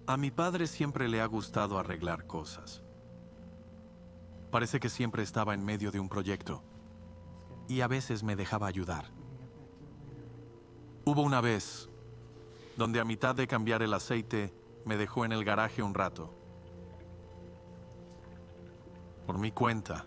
A mi padre siempre le ha gustado arreglar cosas. Parece que siempre estaba en medio de un proyecto. Y a veces me dejaba ayudar. Hubo una vez donde a mitad de cambiar el aceite me dejó en el garaje un rato. Por mi cuenta.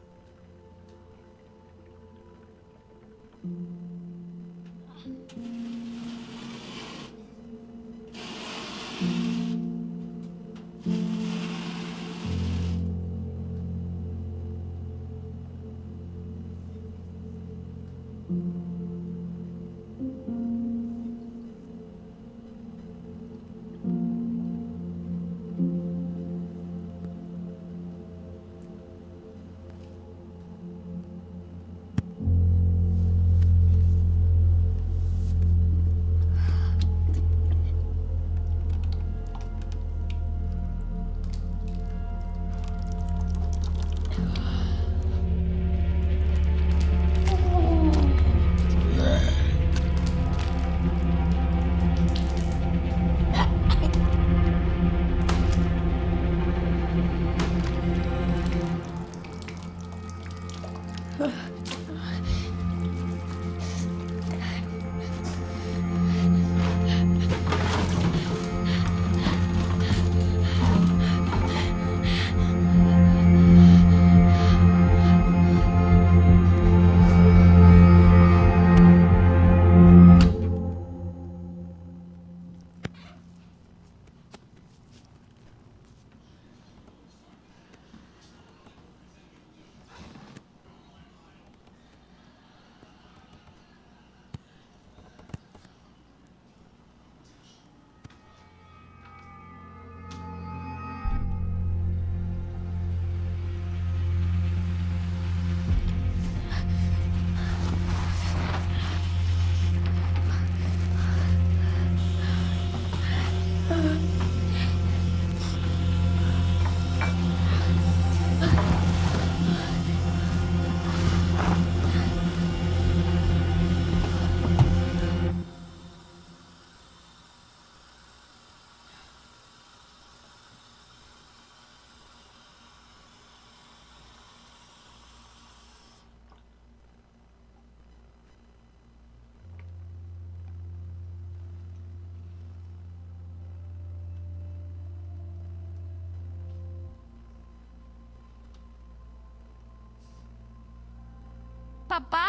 ¿Papá?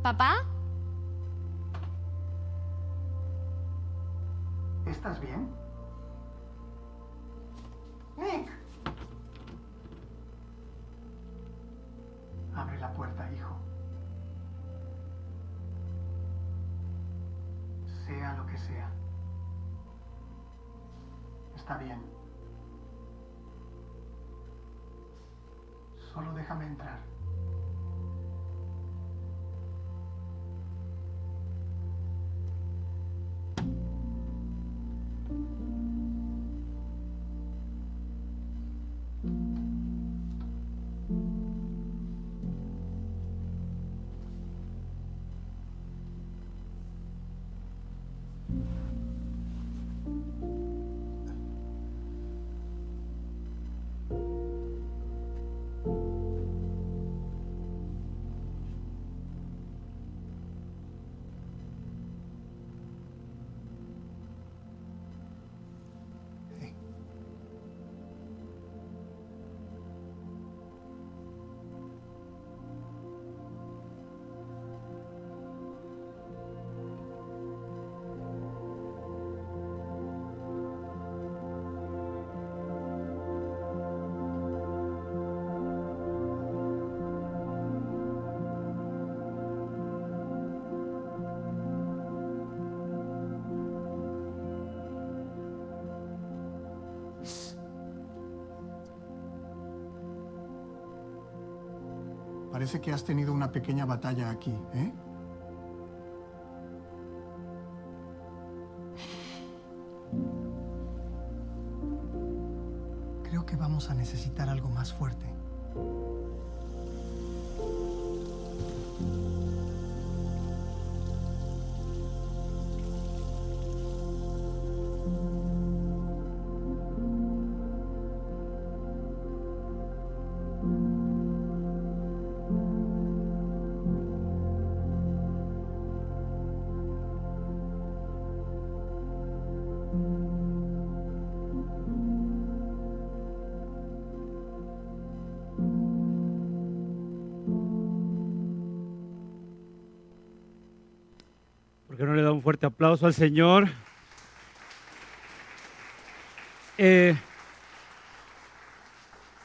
¿Papá? ¿Estás bien? ¡Nick! Abre la puerta, hijo. Sea lo que sea. Está bien. Solo déjame entrar. Parece que has tenido una pequeña batalla aquí, ¿eh? Creo que vamos a necesitar algo más fuerte. no le da un fuerte aplauso al Señor?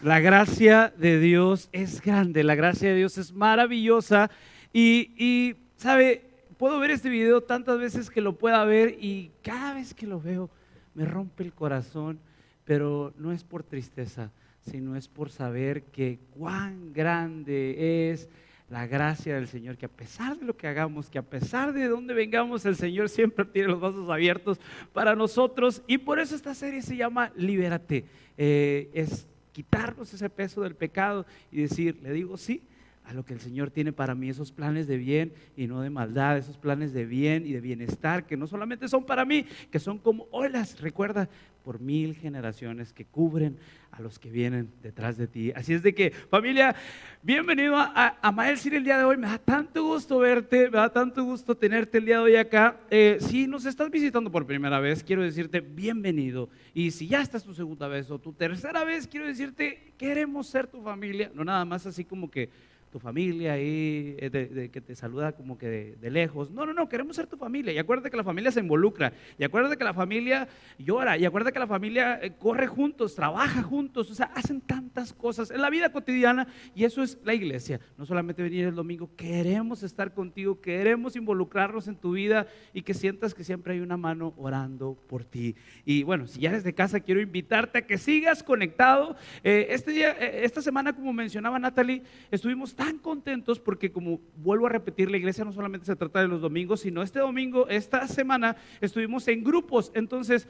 La gracia de Dios es grande, la gracia de Dios es maravillosa y ¿sabe? Puedo ver este video tantas veces que lo pueda ver y cada vez que lo veo me rompe el corazón, pero no es por tristeza, sino es por saber que cuán grande es la gracia del Señor, que a pesar de lo que hagamos, que a pesar de dónde vengamos, el Señor siempre tiene los brazos abiertos para nosotros, y por eso esta serie se llama Libérate. Es quitarnos ese peso del pecado y decir, le digo sí a lo que el Señor tiene para mí, esos planes de bien y no de maldad, esos planes de bien y de bienestar que no solamente son para mí, que son como olas, recuerda, por 1000 generaciones que cubren a los que vienen detrás de ti. Así es de que, familia, bienvenido a Mael City el día de hoy. Me da tanto gusto verte, me da tanto gusto tenerte el día de hoy acá. Si nos estás visitando por primera vez, quiero decirte bienvenido. Y si ya estás tu segunda vez o tu tercera vez, quiero decirte, queremos ser tu familia, no nada más así como que tu familia ahí, que te saluda como que de lejos. No, queremos ser tu familia. Y acuérdate que la familia se involucra. Y acuérdate que la familia llora. Y acuérdate que la familia corre juntos, trabaja juntos. O sea, hacen tantas cosas en la vida cotidiana. Y eso es la iglesia. No solamente venir el domingo. Queremos estar contigo. Queremos involucrarnos en tu vida. Y que sientas que siempre hay una mano orando por ti. Y bueno, si ya eres de casa, quiero invitarte a que sigas conectado. Esta semana, como mencionaba Natalie, estuvimos tan contentos porque, como vuelvo a repetir, la iglesia no solamente se trata de los domingos, sino este domingo, esta semana, estuvimos en grupos. Entonces,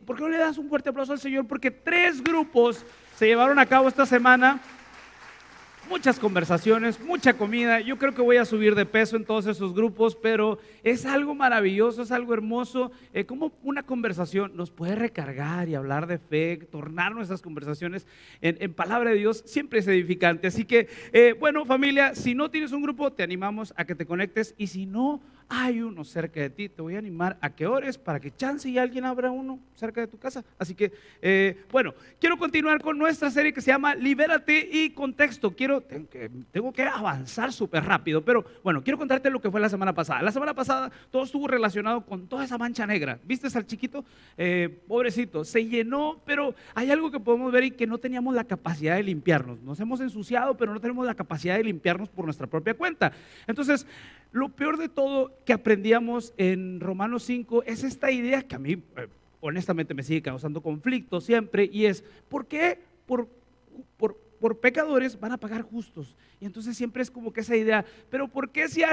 ¿por qué no le das un fuerte aplauso al Señor? Porque 3 grupos se llevaron a cabo esta semana. Muchas conversaciones, mucha comida. Yo creo que voy a subir de peso en todos esos grupos, pero es algo maravilloso, es algo hermoso. Como una conversación nos puede recargar y hablar de fe, tornar nuestras conversaciones en palabra de Dios, siempre es edificante. Así que, bueno, familia, si no tienes un grupo, te animamos a que te conectes. Y si no hay uno cerca de ti, te voy a animar a que ores para que chance y alguien abra uno cerca de tu casa. Así que, bueno, quiero continuar con nuestra serie que se llama Libérate y Contexto. Tengo que avanzar súper rápido, pero bueno, quiero contarte lo que fue la semana pasada. La semana pasada todo estuvo relacionado con toda esa mancha negra. ¿Viste al chiquito? Pobrecito, se llenó, pero hay algo que podemos ver y que no teníamos la capacidad de limpiarnos. Nos hemos ensuciado, pero no tenemos la capacidad de limpiarnos por nuestra propia cuenta. Entonces, lo peor de todo que aprendíamos en Romanos 5 es esta idea que a mí honestamente me sigue causando conflicto siempre, y es, ¿por qué por pecadores van a pagar justos? Y entonces siempre es como que esa idea, pero ¿por qué si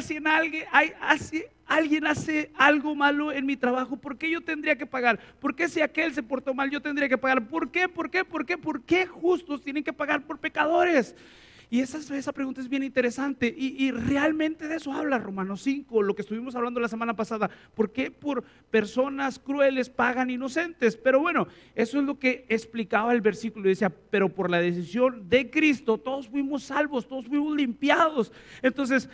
alguien hace algo malo en mi trabajo, por qué yo tendría que pagar? ¿Por qué si aquel se portó mal yo tendría que pagar? ¿Por qué justos tienen que pagar por pecadores? Y esa pregunta es bien interesante y realmente de eso habla Romanos 5, lo que estuvimos hablando la semana pasada. ¿Por qué por personas crueles pagan inocentes? Pero bueno, eso es lo que explicaba el versículo. Decía, pero por la decisión de Cristo todos fuimos salvos, todos fuimos limpiados. Entonces,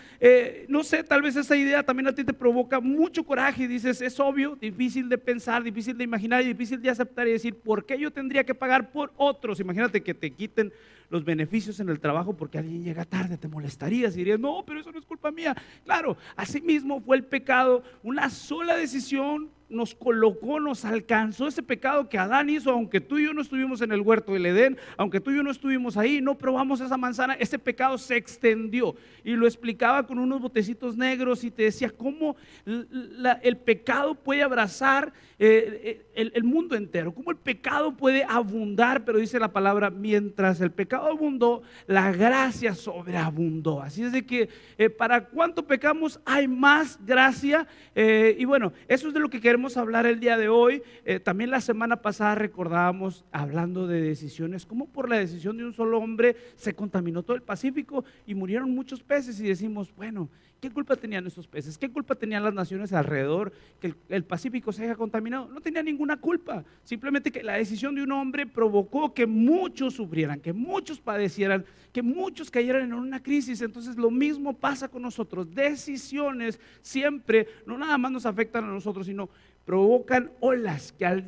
no sé, tal vez esa idea también a ti te provoca mucho coraje y dices, es obvio, difícil de pensar, difícil de imaginar y difícil de aceptar y decir, ¿por qué yo tendría que pagar por otros? Imagínate que te quiten los beneficios en el trabajo porque alguien llega tarde, te molestarías y dirías, no, pero eso no es culpa mía. Claro, así mismo fue el pecado, una sola decisión nos colocó, nos alcanzó ese pecado que Adán hizo. Aunque tú y yo no estuvimos en el huerto del Edén, aunque tú y yo no estuvimos ahí, no probamos esa manzana, ese pecado se extendió. Y lo explicaba con unos botecitos negros y te decía cómo el pecado puede abrazar el mundo entero, cómo el pecado puede abundar, pero dice la palabra, mientras el pecado abundó, la gracia sobreabundó. Así es de que para cuánto pecamos hay más gracia. Y bueno, eso es de lo que queremos hablar el día de hoy. También la semana pasada recordábamos, hablando de decisiones, cómo por la decisión de un solo hombre se contaminó todo el Pacífico y murieron muchos peces, y decimos, bueno, ¿qué culpa tenían esos peces? ¿Qué culpa tenían las naciones alrededor que el Pacífico se haya contaminado? No tenía ninguna culpa, simplemente que la decisión de un hombre provocó que muchos sufrieran, que muchos padecieran, que muchos cayeran en una crisis. Entonces lo mismo pasa con nosotros. Decisiones siempre no nada más nos afectan a nosotros, sino provocan olas que al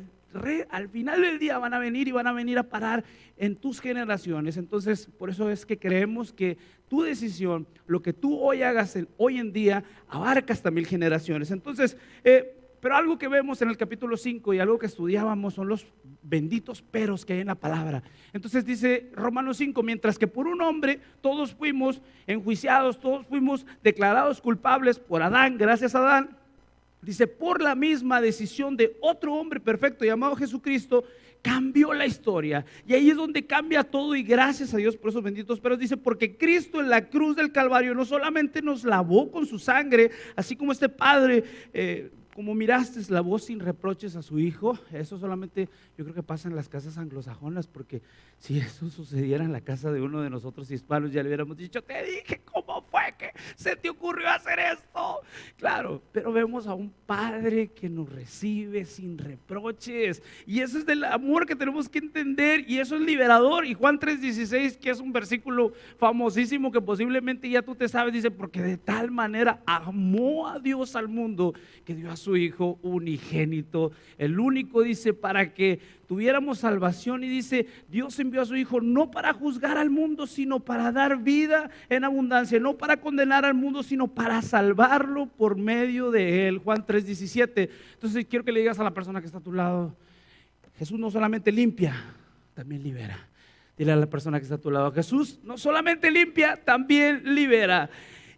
al final del día van a venir a parar en tus generaciones. Entonces, por eso es que creemos que tu decisión, lo que tú hoy hagas hoy en día, abarca hasta 1000 generaciones. Entonces, pero algo que vemos en el capítulo 5 y algo que estudiábamos son los benditos peros que hay en la palabra. Entonces dice Romanos 5, mientras que por un hombre todos fuimos enjuiciados, todos fuimos declarados culpables por Adán, gracias a Adán, dice, por la misma decisión de otro hombre perfecto llamado Jesucristo, cambió la historia. Y ahí es donde cambia todo, y gracias a Dios por esos benditos peros. Dice, porque Cristo en la cruz del Calvario no solamente nos lavó con su sangre, así como este padre, como miraste, lavó sin reproches a su hijo. Eso solamente yo creo que pasa en las casas anglosajonas, porque si eso sucediera en la casa de uno de nosotros hispanos, ya le hubiéramos dicho, te dije, ¿cómo fue que se te ocurrió hacer esto? Claro, pero vemos a un padre que nos recibe sin reproches, y eso es del amor que tenemos que entender, y eso es liberador. Y Juan 3:16, que es un versículo famosísimo que posiblemente ya tú te sabes, dice, porque de tal manera amó a Dios al mundo que dio a su hijo unigénito, el único, dice, para que tuviéramos salvación. Y dice, Dios envió a su hijo no para juzgar al mundo, sino para dar vida en abundancia, no para condenar al mundo, sino para salvarlo por medio de él. Juan 3:17. Entonces quiero que le digas a la persona que está a tu lado, Jesús no solamente limpia, también libera. Dile a la persona que está a tu lado, Jesús no solamente limpia, también libera.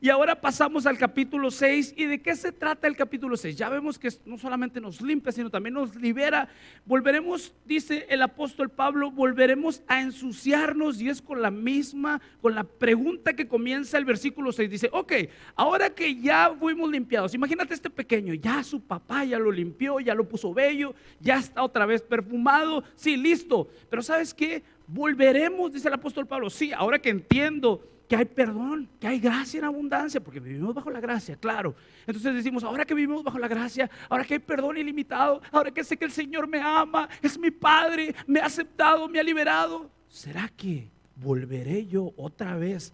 Y ahora pasamos al capítulo 6. ¿Y de qué se trata el capítulo 6? Ya vemos que no solamente nos limpia, sino también nos libera. Volveremos, dice el apóstol Pablo, volveremos a ensuciarnos, y es con la pregunta que comienza el versículo 6. Dice, ok, ahora que ya fuimos limpiados, imagínate este pequeño, ya su papá ya lo limpió, ya lo puso bello, ya está otra vez perfumado, sí, listo. Pero ¿sabes qué? Volveremos, dice el apóstol Pablo, sí, ahora que entiendo que hay perdón, que hay gracia en abundancia, porque vivimos bajo la gracia, claro. Entonces decimos, ahora que vivimos bajo la gracia, ahora que hay perdón ilimitado, ahora que sé que el Señor me ama, es mi Padre, me ha aceptado, me ha liberado, ¿será que volveré yo otra vez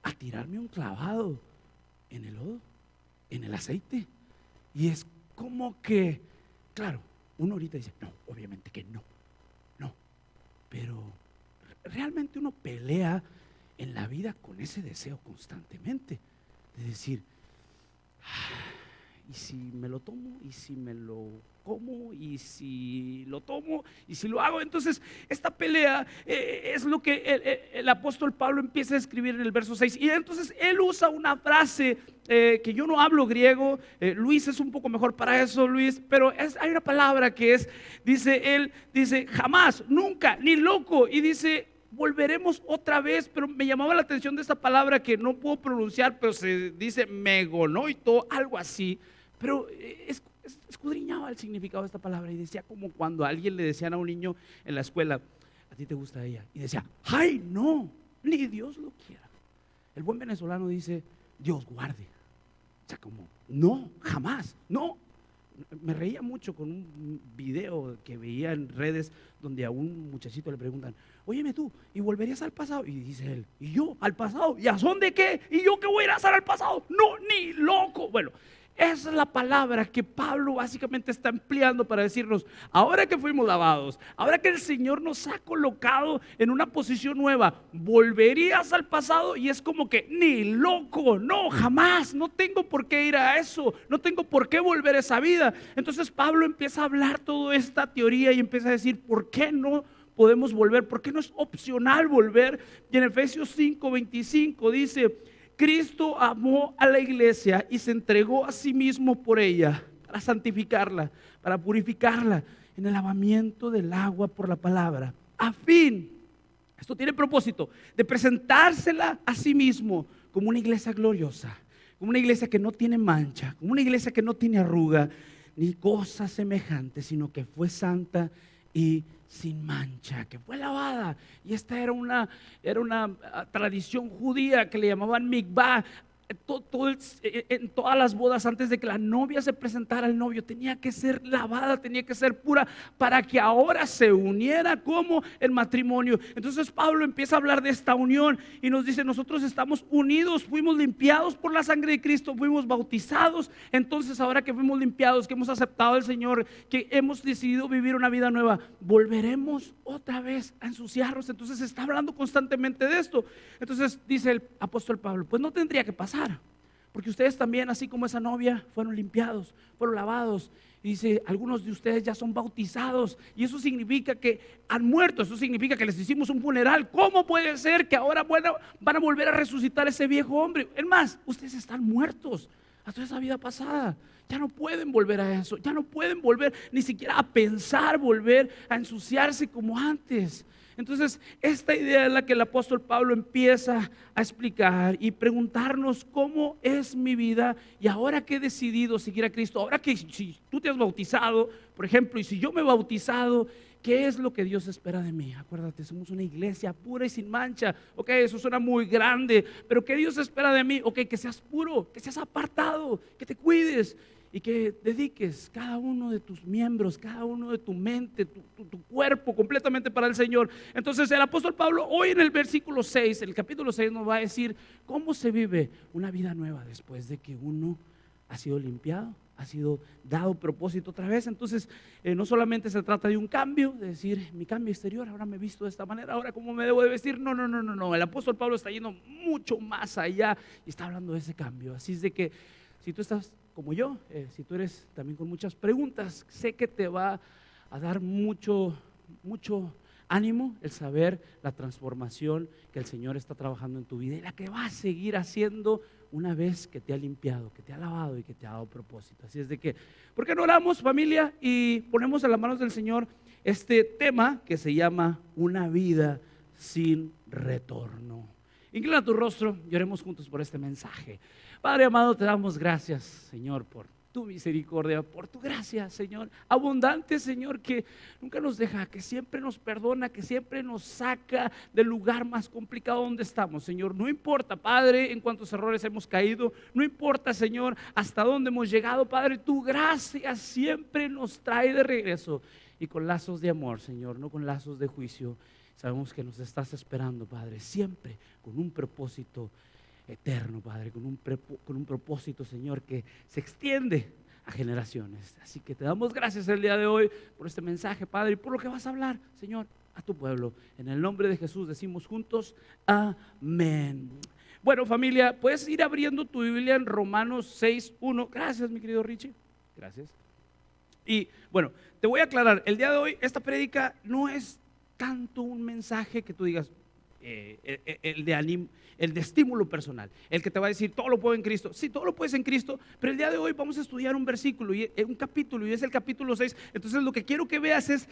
a tirarme un clavado en el lodo, en el aceite? Y es como que, claro, uno ahorita dice, no, obviamente que no, pero realmente uno pelea en la vida con ese deseo constantemente de decir, ¿y si me lo tomo? ¿Y si me lo como? ¿Y si lo tomo? ¿Y si lo hago? Entonces esta pelea es lo que el apóstol Pablo empieza a escribir en el verso 6. Y entonces él usa una frase que yo no hablo griego, Luis es un poco mejor para eso, Luis, pero hay una palabra que él dice jamás, nunca, ni loco, y dice volveremos otra vez. Pero me llamaba la atención de esta palabra que no puedo pronunciar, pero se dice megonoito, algo así. Pero escudriñaba el significado de esta palabra y decía como cuando a alguien le decían a un niño en la escuela, ¿a ti te gusta ella? Y decía, ¡ay no! Ni Dios lo quiera. El buen venezolano dice, Dios guarde. O sea, como, no, jamás, no. Me reía mucho con un video que veía en redes donde a un muchachito le preguntan, óyeme tú, ¿y volverías al pasado? Y dice él, ¿y yo al pasado? ¿Y a son de qué? ¿Y yo qué voy a ir a hacer al pasado? No, ni loco. Bueno, esa es la palabra que Pablo básicamente está empleando para decirnos, ahora que fuimos lavados, ahora que el Señor nos ha colocado en una posición nueva, ¿volverías al pasado? Y es como que, ni loco, no, jamás, no tengo por qué ir a eso, no tengo por qué volver a esa vida. Entonces Pablo empieza a hablar toda esta teoría y empieza a decir, ¿por qué no podemos volver? ¿Por qué no es opcional volver? Y en Efesios 5:25 dice, Cristo amó a la iglesia y se entregó a sí mismo por ella, para santificarla, para purificarla en el lavamiento del agua por la palabra, a fin, esto tiene propósito, de presentársela a sí mismo como una iglesia gloriosa, como una iglesia que no tiene mancha, como una iglesia que no tiene arruga, ni cosa semejante, sino que fue santa y sin mancha, que fue lavada. Y esta era una tradición judía que le llamaban mikvah. en todas las bodas, antes de que la novia se presentara al novio, tenía que ser lavada, tenía que ser pura, para que ahora se uniera como el matrimonio. Entonces Pablo empieza a hablar de esta unión y nos dice: nosotros estamos unidos, fuimos limpiados por la sangre de Cristo, fuimos bautizados. Entonces ahora que fuimos limpiados, que hemos aceptado al Señor, que hemos decidido vivir una vida nueva, volveremos otra vez a ensuciarnos. Entonces se está hablando constantemente de esto. Entonces dice el apóstol Pablo: pues no tendría que pasar, porque ustedes también, así como esa novia, fueron limpiados, fueron lavados. Y dice: algunos de ustedes ya son bautizados, y eso significa que han muerto, eso significa que les hicimos un funeral. ¿Cómo puede ser que ahora van a volver a resucitar ese viejo hombre? Es más, ustedes están muertos a toda esa vida pasada. Ya no pueden volver a eso, ya no pueden volver ni siquiera a pensar volver a ensuciarse como antes. Entonces, esta idea es la que el apóstol Pablo empieza a explicar y preguntarnos: ¿cómo es mi vida? Y ahora que he decidido seguir a Cristo, ahora que si tú te has bautizado, por ejemplo, y si yo me he bautizado, ¿qué es lo que Dios espera de mí? Acuérdate, somos una iglesia pura y sin mancha. Ok, eso suena muy grande, pero ¿qué Dios espera de mí? Ok, que seas puro, que seas apartado, que te cuides y que dediques cada uno de tus miembros, cada uno de tu mente, tu cuerpo completamente para el Señor. Entonces el apóstol Pablo hoy en el versículo 6, el capítulo 6, nos va a decir cómo se vive una vida nueva después de que uno ha sido limpiado, ha sido dado propósito otra vez. Entonces no solamente se trata de un cambio, de decir: mi cambio exterior, ahora me he visto de esta manera, ahora cómo me debo de vestir. No, el apóstol Pablo está yendo mucho más allá y está hablando de ese cambio. Así es de que si tú estás como yo, si tú eres también con muchas preguntas, sé que te va a dar mucho ánimo el saber la transformación que el Señor está trabajando en tu vida y la que va a seguir haciendo una vez que te ha limpiado, que te ha lavado y que te ha dado propósito. Así es de que, ¿por qué no oramos, familia, y ponemos en las manos del Señor este tema que se llama una vida sin retorno? Inclina tu rostro y oremos juntos por este mensaje. Padre amado, te damos gracias, Señor, por tu misericordia, por tu gracia, Señor, abundante, Señor, que nunca nos deja, que siempre nos perdona, que siempre nos saca del lugar más complicado donde estamos, Señor. No importa, Padre, en cuántos errores hemos caído, no importa, Señor, hasta dónde hemos llegado, Padre, tu gracia siempre nos trae de regreso y con lazos de amor, Señor, no con lazos de juicio. Sabemos que nos estás esperando, Padre, siempre con un propósito eterno, Padre, con un propósito, Señor, que se extiende a generaciones. Así que te damos gracias el día de hoy por este mensaje, Padre, y por lo que vas a hablar, Señor, a tu pueblo. En el nombre de Jesús decimos juntos: amén. Bueno, familia, puedes ir abriendo tu Biblia en Romanos 6:1. Gracias, mi querido Richie. Gracias. Y bueno, te voy a aclarar, el día de hoy esta prédica no es tanto un mensaje que tú digas el de estímulo personal, el que te va a decir todo lo puedo en Cristo. Sí, todo lo puedes en Cristo, pero el día de hoy vamos a estudiar un versículo, un capítulo, y es el capítulo 6. Entonces lo que quiero que veas es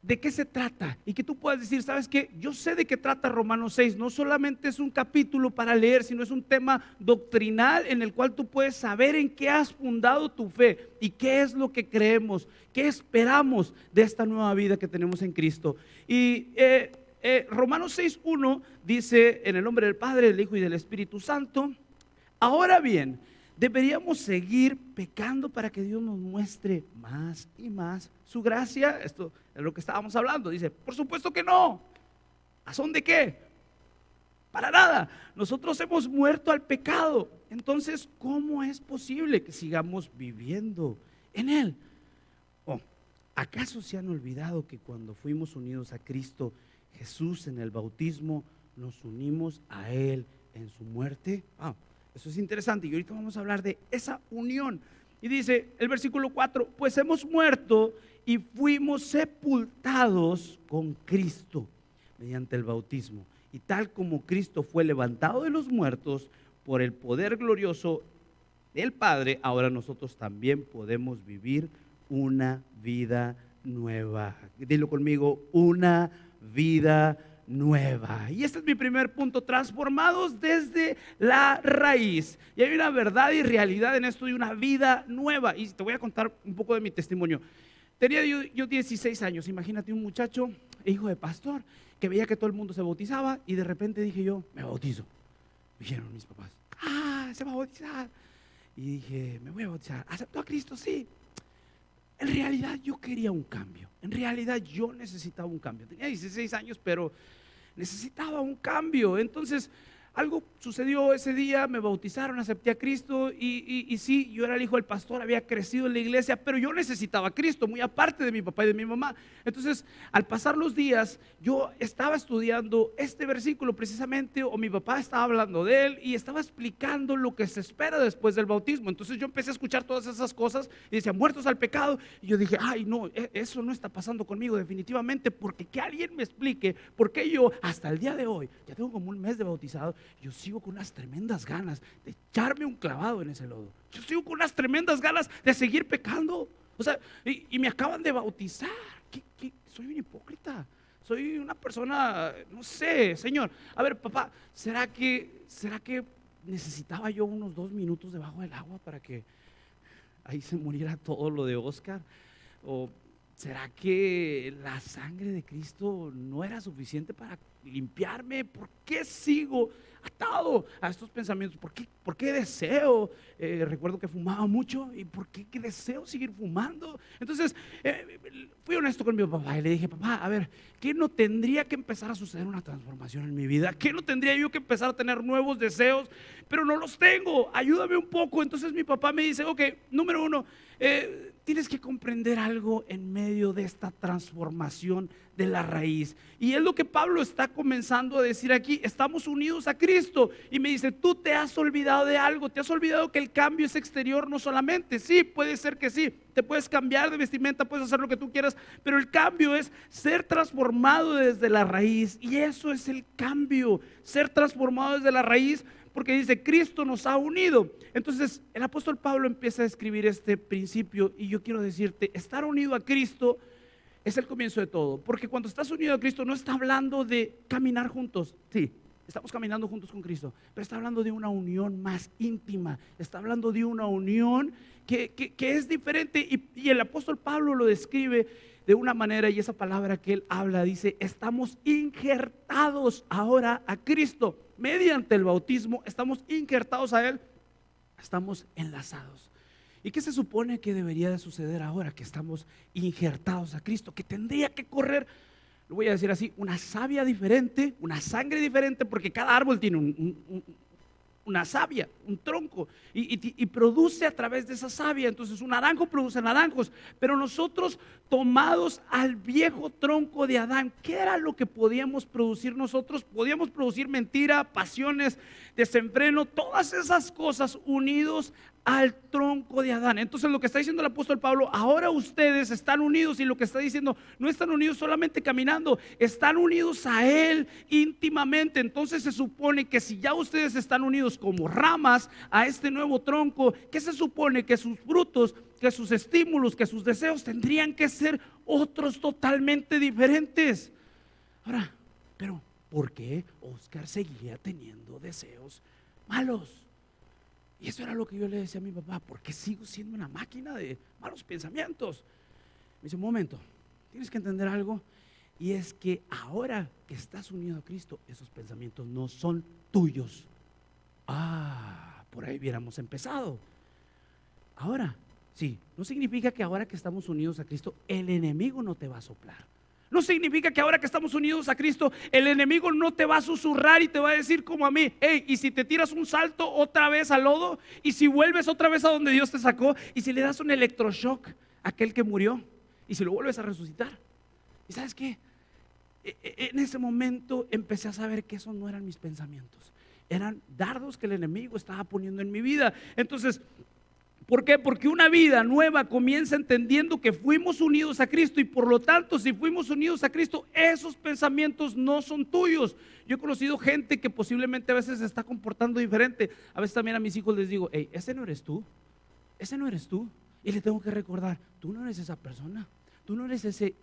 de qué se trata y que tú puedas decir: ¿sabes qué? Yo sé de qué trata Romanos 6. No solamente es un capítulo para leer, sino es un tema doctrinal en el cual tú puedes saber en qué has fundado tu fe y qué es lo que creemos, qué esperamos de esta nueva vida que tenemos en Cristo. Y Romanos 6:1 dice: en el nombre del Padre, del Hijo y del Espíritu Santo. Ahora bien, ¿deberíamos seguir pecando para que Dios nos muestre más y más su gracia? Esto es lo que estábamos hablando. Dice: por supuesto que no. ¿A son de qué? Para nada. Nosotros hemos muerto al pecado. Entonces, ¿cómo es posible que sigamos viviendo en él? ¿O acaso se han olvidado que cuando fuimos unidos a Cristo Jesús en el bautismo, nos unimos a Él en su muerte? Eso es interesante y ahorita vamos a hablar de esa unión. Y dice el versículo 4: pues hemos muerto y fuimos sepultados con Cristo mediante el bautismo. Y tal como Cristo fue levantado de los muertos por el poder glorioso del Padre, ahora nosotros también podemos vivir una vida nueva. Dilo conmigo: una vida nueva. Y este es mi primer punto: transformados desde la raíz. Y hay una verdad y realidad en esto de una vida nueva. Y te voy a contar un poco de mi testimonio. Tenía yo 16 años. Imagínate un muchacho, hijo de pastor, que veía que todo el mundo se bautizaba y de repente dije yo: me bautizo. Me dijeron mis papás: se va a bautizar. Y dije, me voy a bautizar. ¿Aceptó a Cristo? Sí. En realidad yo quería un cambio. En realidad yo necesitaba un cambio. Tenía 16 años, pero necesitaba un cambio. Entonces, algo sucedió ese día, me bautizaron, acepté a Cristo y sí, yo era el hijo del pastor, había crecido en la iglesia, pero yo necesitaba a Cristo, muy aparte de mi papá y de mi mamá. Entonces, al pasar los días, yo estaba estudiando este versículo precisamente, o mi papá estaba hablando de él y estaba explicando lo que se espera después del bautismo. Entonces yo empecé a escuchar todas esas cosas y decía, muertos al pecado. Y yo dije, ay no, eso no está pasando conmigo definitivamente, porque que alguien me explique por qué yo hasta el día de hoy, ya tengo como un mes de bautizado, yo sigo con unas tremendas ganas de echarme un clavado en ese lodo. Yo sigo con unas tremendas ganas de seguir pecando. O sea, y me acaban de bautizar. Soy un hipócrita. Soy una persona, no sé, Señor. A ver, papá, ¿será que necesitaba yo unos 2 minutos debajo del agua para que ahí se muriera todo lo de Oscar? ¿O será que la sangre de Cristo no era suficiente para limpiarme? ¿Por qué sigo atado a estos pensamientos? ¿Por qué deseo? Recuerdo que fumaba mucho. ¿Y por qué deseo seguir fumando? Entonces, fui honesto con mi papá y le dije, papá, a ver, ¿qué no tendría que empezar a suceder una transformación en mi vida? ¿Qué no tendría yo que empezar a tener nuevos deseos? Pero no los tengo, ayúdame un poco. Entonces mi papá me dice, ok, número 1, tienes que comprender algo en medio de esta transformación de la raíz. Y es lo que Pablo está comenzando a decir aquí. Estamos unidos a Cristo. Y me dice, tú te has olvidado de algo. Te has olvidado que el cambio es exterior no solamente. Sí, puede ser que sí. Te puedes cambiar de vestimenta, puedes hacer lo que tú quieras. Pero el cambio es ser transformado desde la raíz. Y eso es el cambio. Ser transformado desde la raíz. Porque dice, Cristo nos ha unido. Entonces el apóstol Pablo empieza a escribir este principio y yo quiero decirte, estar unido a Cristo es el comienzo de todo. Porque cuando estás unido a Cristo no está hablando de caminar juntos. Sí, estamos caminando juntos con Cristo, pero está hablando de una unión más íntima. Está hablando de una unión que es diferente y el apóstol Pablo lo describe de una manera, y esa palabra que él habla dice, estamos injertados ahora a Cristo. Mediante el bautismo estamos injertados a Él, estamos enlazados. ¿Y qué se supone que debería de suceder ahora que estamos injertados a Cristo? Que tendría que correr, lo voy a decir así, una savia diferente, una sangre diferente, porque cada árbol tiene una savia, un tronco, y produce a través de esa savia. Entonces un naranjo produce naranjos, pero nosotros tomados al viejo tronco de Adán, ¿qué era lo que podíamos producir nosotros? Podíamos producir mentira, pasiones, desenfreno, todas esas cosas unidos al tronco de Adán. Entonces lo que está diciendo el apóstol Pablo, ahora ustedes están unidos, y lo que está diciendo, no están unidos solamente caminando, están unidos a Él íntimamente. Entonces se supone que si ya ustedes están unidos como ramas a este nuevo tronco, ¿qué se supone? Que sus frutos, que sus estímulos, que sus deseos tendrían que ser otros totalmente diferentes. Ahora, pero ¿por qué Oscar seguía teniendo deseos malos? Y eso era lo que yo le decía a mi papá, ¿por qué sigo siendo una máquina de malos pensamientos? Me dice, un momento, tienes que entender algo, y es que ahora que estás unido a Cristo, esos pensamientos no son tuyos. Por ahí hubiéramos empezado. Ahora, sí, no significa que ahora que estamos unidos a Cristo, el enemigo no te va a soplar. No significa que ahora que estamos unidos a Cristo, el enemigo no te va a susurrar y te va a decir como a mí, hey, y si te tiras un salto otra vez al lodo, y si vuelves otra vez a donde Dios te sacó, y si le das un electroshock a aquel que murió, y si lo vuelves a resucitar. ¿Y sabes qué? En ese momento empecé a saber que esos no eran mis pensamientos, eran dardos que el enemigo estaba poniendo en mi vida. Entonces, ¿por qué? Porque una vida nueva comienza entendiendo que fuimos unidos a Cristo, y por lo tanto, si fuimos unidos a Cristo, esos pensamientos no son tuyos. Yo he conocido gente que posiblemente a veces se está comportando diferente. A veces también a mis hijos les digo, hey, ese no eres tú, ese no eres tú. Y le tengo que recordar, tú no eres esa persona, tú no eres ese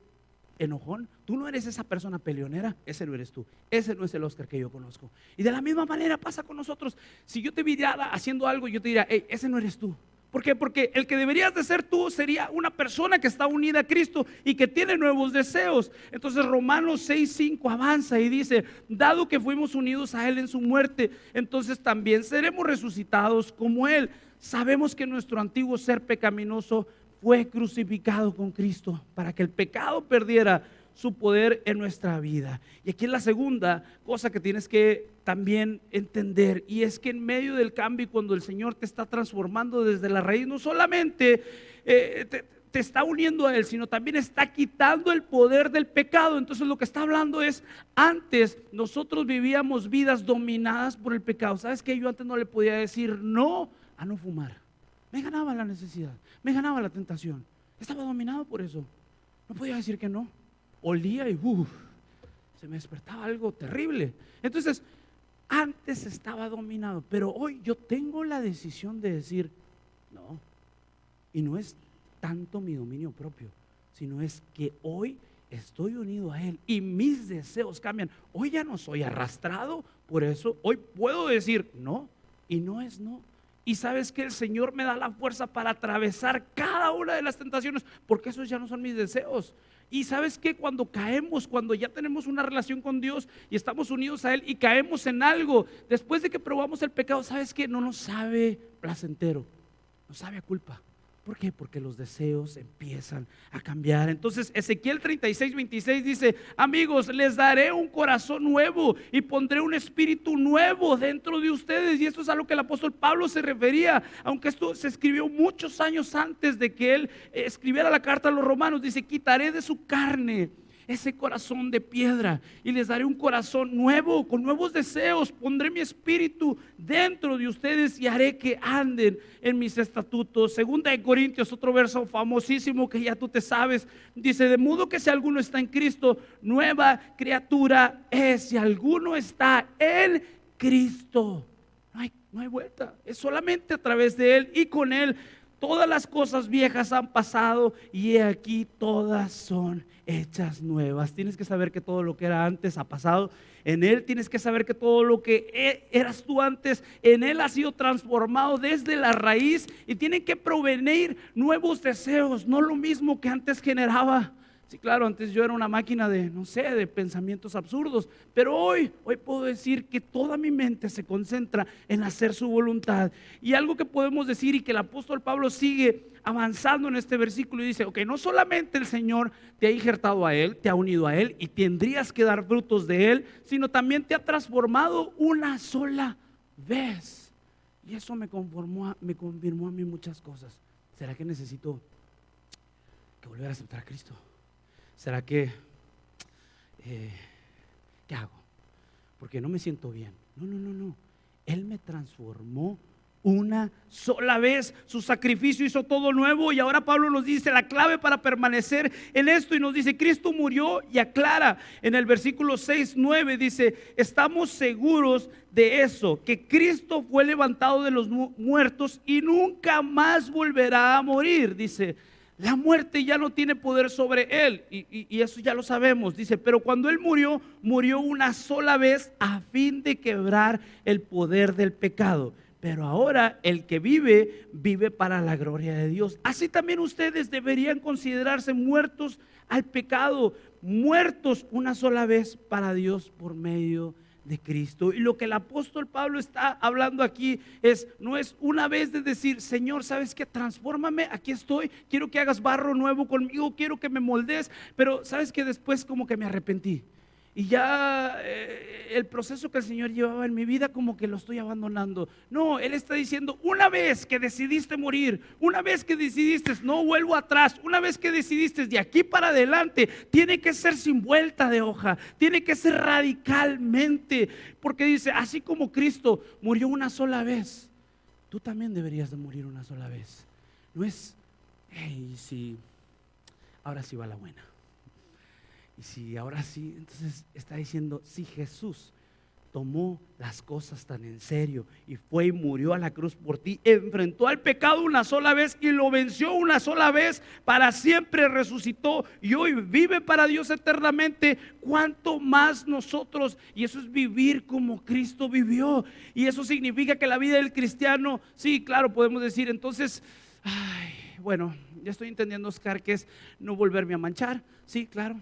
enojón, tú no eres esa persona peleonera, ese no eres tú, ese no es el Oscar que yo conozco. Y de la misma manera pasa con nosotros. Si yo te viera haciendo algo, yo te diría, hey, ese no eres tú. ¿Por qué? Porque el que deberías de ser tú sería una persona que está unida a Cristo y que tiene nuevos deseos. Entonces Romanos 6:5 avanza y dice: dado que fuimos unidos a Él en su muerte, entonces también seremos resucitados como Él. Sabemos que nuestro antiguo ser pecaminoso fue crucificado con Cristo para que el pecado perdiera su poder en nuestra vida. Y aquí es la segunda cosa que tienes que también entender, y es que en medio del cambio, cuando el Señor te está transformando desde la raíz, no solamente te está uniendo a Él, sino también está quitando el poder del pecado. Entonces lo que está hablando es, antes nosotros vivíamos vidas dominadas por el pecado. ¿Sabes qué? Yo antes no le podía decir no a no fumar. Me ganaba la necesidad, me ganaba la tentación, estaba dominado por eso. No podía decir que no. Olía y se me despertaba algo terrible. Entonces, antes estaba dominado, pero hoy yo tengo la decisión de decir no. Y no es tanto mi dominio propio, sino es que hoy estoy unido a Él y mis deseos cambian. Hoy ya no soy arrastrado por eso. Hoy puedo decir no, y no es no. Y sabes que el Señor me da la fuerza para atravesar cada una de las tentaciones, porque esos ya no son mis deseos. Y sabes que cuando caemos, cuando ya tenemos una relación con Dios y estamos unidos a Él y caemos en algo, después de que probamos el pecado, sabes que no nos sabe placentero, nos sabe a culpa. ¿Por qué? Porque los deseos empiezan a cambiar. Entonces Ezequiel 36:26 dice: amigos, les daré un corazón nuevo y pondré un espíritu nuevo dentro de ustedes. Y esto es a lo que el apóstol Pablo se refería, aunque esto se escribió muchos años antes de que él escribiera la carta a los romanos. Dice: quitaré de su carne ese corazón de piedra y les daré un corazón nuevo, con nuevos deseos. Pondré mi espíritu dentro de ustedes y haré que anden en mis estatutos. Segunda de Corintios, otro verso famosísimo que ya tú te sabes, dice: de modo que si alguno está en Cristo, nueva criatura es. Si alguno está en Cristo, no hay vuelta, es solamente a través de Él y con Él. Todas las cosas viejas han pasado y he aquí todas son hechas nuevas. Tienes que saber que todo lo que era antes ha pasado en Él. Tienes que saber que todo lo que eras tú antes, en Él ha sido transformado desde la raíz, y tienen que provenir nuevos deseos, no lo mismo que antes generaba. Sí, claro, antes yo era una máquina de, no sé, de pensamientos absurdos, pero hoy puedo decir que toda mi mente se concentra en hacer su voluntad. Y algo que podemos decir, y que el apóstol Pablo sigue avanzando en este versículo, y dice: ok, no solamente el Señor te ha injertado a Él, te ha unido a Él y tendrías que dar frutos de Él, sino también te ha transformado una sola vez. Y eso me confirmó a mí muchas cosas. ¿Será que necesito que volver a aceptar a Cristo? ¿Será que qué hago? Porque no me siento bien. No. Él me transformó una sola vez. Su sacrificio hizo todo nuevo. Y ahora Pablo nos dice la clave para permanecer en esto, y nos dice: Cristo murió, y aclara en el versículo 6:9, dice: estamos seguros de eso, que Cristo fue levantado de los muertos y nunca más volverá a morir. Dice: la muerte ya no tiene poder sobre Él, y eso ya lo sabemos. Dice: pero cuando Él murió, murió una sola vez a fin de quebrar el poder del pecado. Pero ahora el que vive, vive para la gloria de Dios. Así también ustedes deberían considerarse muertos al pecado, muertos una sola vez para Dios por medio de Cristo. Y lo que el apóstol Pablo está hablando aquí no es una vez de decir: Señor, ¿sabes qué? Transfórmame, aquí estoy, quiero que hagas barro nuevo conmigo, quiero que me moldees, pero ¿sabes qué? Después como que me arrepentí. Y ya el proceso que el Señor llevaba en mi vida como que lo estoy abandonando. No, Él está diciendo: una vez que decidiste morir, una vez que decidiste no vuelvo atrás, una vez que decidiste de aquí para adelante, tiene que ser sin vuelta de hoja, tiene que ser radicalmente. Porque dice: así como Cristo murió una sola vez, tú también deberías de morir una sola vez. No es, hey, sí, ahora sí va la buena. Y si ahora sí, entonces está diciendo: si Jesús tomó las cosas tan en serio y fue y murió a la cruz por ti, enfrentó al pecado una sola vez y lo venció una sola vez, para siempre resucitó y hoy vive para Dios eternamente, ¿cuánto más nosotros? Y eso es vivir como Cristo vivió, y eso significa que la vida del cristiano, sí, claro, podemos decir entonces, bueno, ya estoy entendiendo, Oscar, que es no volverme a manchar. Sí, claro,